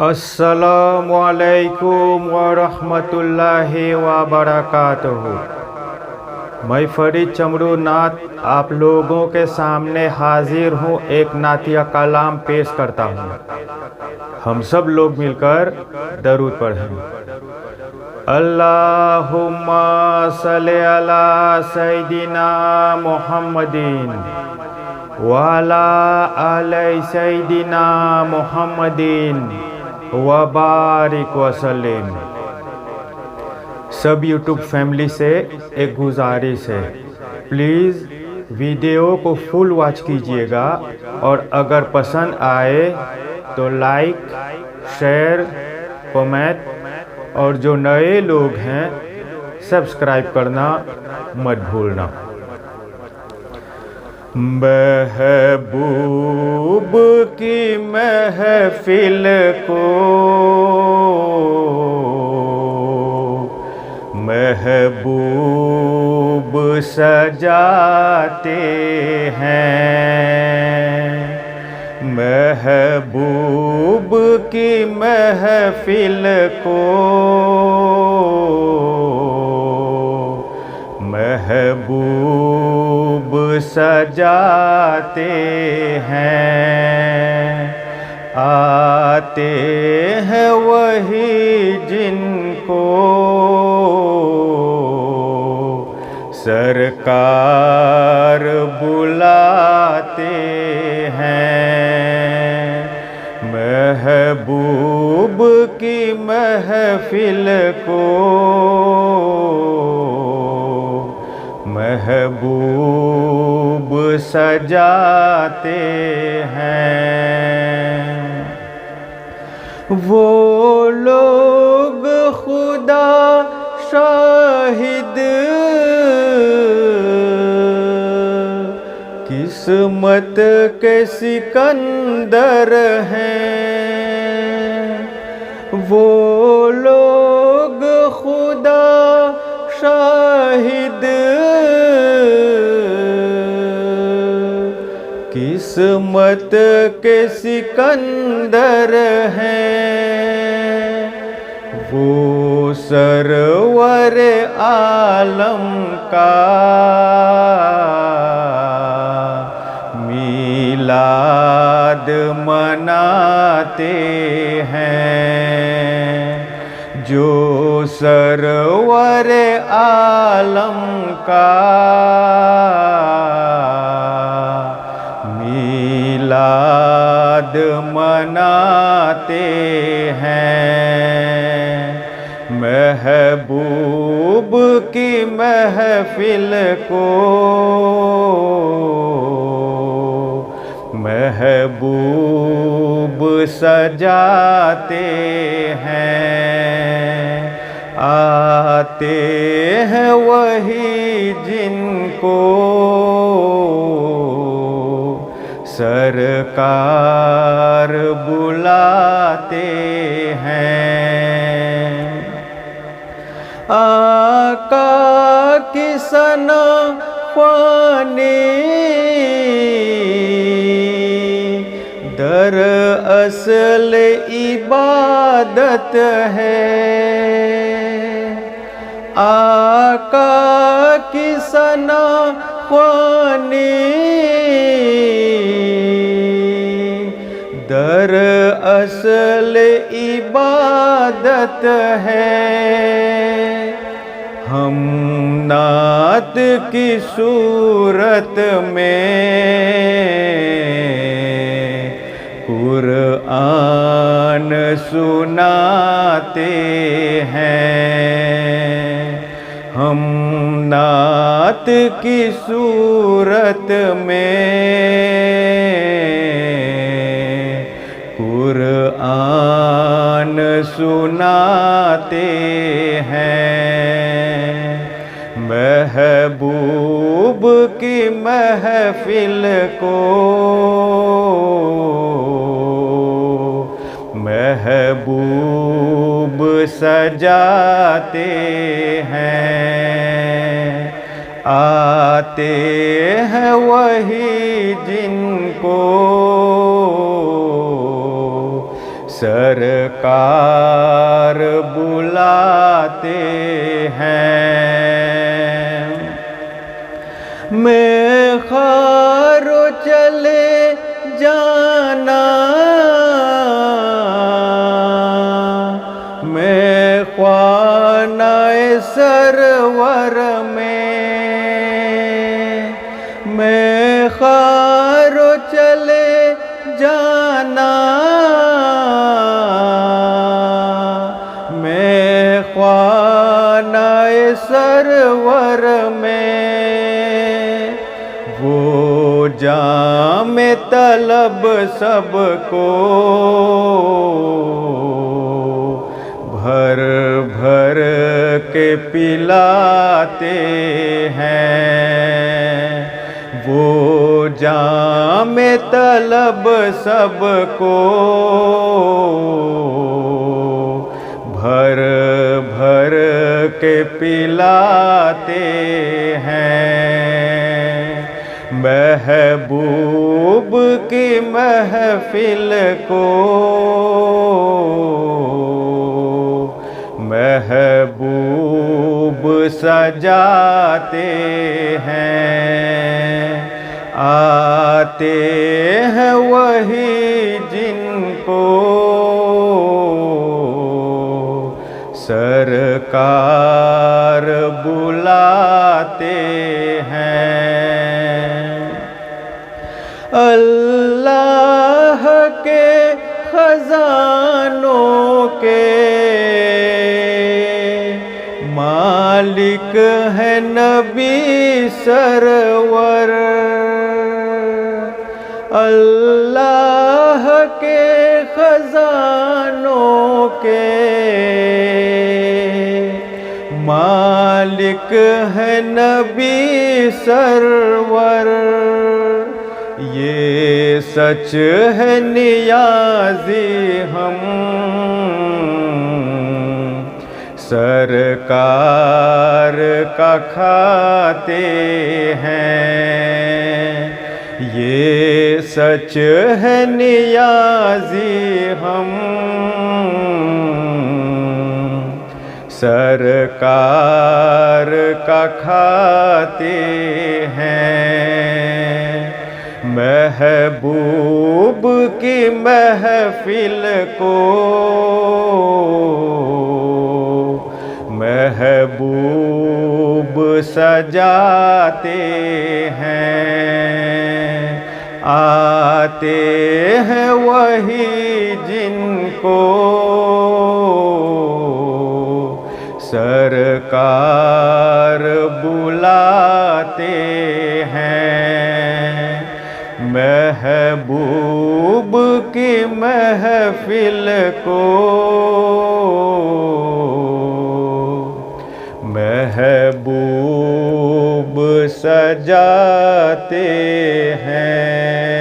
अस्सलामुअलैकुम वरहमतुल्लाहि वबरकातुहू। मैं फरीद चमरू नात आप लोगों के सामने हाजिर हूँ। एक नातिया कलाम पेश करता हूँ। हम सब लोग मिलकर दरूद पढ़ें। अल्लाहुम्मा सल्लि अला सय्यिदिना मुहम्मदिन वाला आलै सय्यिदिना मुहम्मदिन वबारिक वसल्लम। सब यूट्यूब फैमिली से एक गुजारिश है, प्लीज़ वीडियो को फुल वॉच कीजिएगा और अगर पसंद आए तो लाइक, शेयर, कमेंट और जो नए लोग हैं सब्सक्राइब करना मत भूलना। महबूब की महफिल को महबूब सजाते हैं। महबूब की महफिल को महबूब सजाते हैं। आते हैं वही जिनको सरकार बुलाते हैं। महबूब की महफिल को महबूब सजाते हैं। वो लोग खुदा शाहिद किस्मत के सिकंदर हैं। वो लोग खुदा शाहिद किस्मत के सिकंदर हैं। वो सरवर आलम का मीलाद मनाते हैं। जो सरवर आलम का मीलाद मनाते हैं। महबूब की महफिल को महबूब सजाते हैं। आते हैं वही जिनको सरकार बुलाते हैं। आका की सना ख्वानी दरअसल इबादत है। आका की सना ख्वानी दरअसल इबादत है। हम नात की सूरत में कुरान सुनाते हैं। हम नात की सूरत में कुरान सुनाते हैं। महबूब की महफिल को महबूब सजाते हैं। आते हैं वही जिनको सरकार बुलाते हैं। मैं खारो चले जाना, मैं ख्वानाए सरवर में, मैं खारो चले जाना, मैं ख्वानाए सरवर में। वो जाम तलब सबको भर भर के पिलाते हैं। वो जाम तलब सबको भर भर के पिलाते हैं। महबूब की महफिल को महबूब सजाते हैं। आते हैं वही जिनको सरकार बुलाते हैं। अल्लाह के खजानों के मालिक है नबी सरवर। अल्लाह के खजानों के मालिक है नबी सरवर। ये सच है नियाज़ी हम सरकार का खाते हैं। ये सच है नियाज़ी हम सरकार का खाते हैं। महबूब की महफिल को महबूब सजाते हैं। आते हैं वही जिनको सरकार बुलाते हैं। महबूब की महफिल को महबूब सजाते हैं।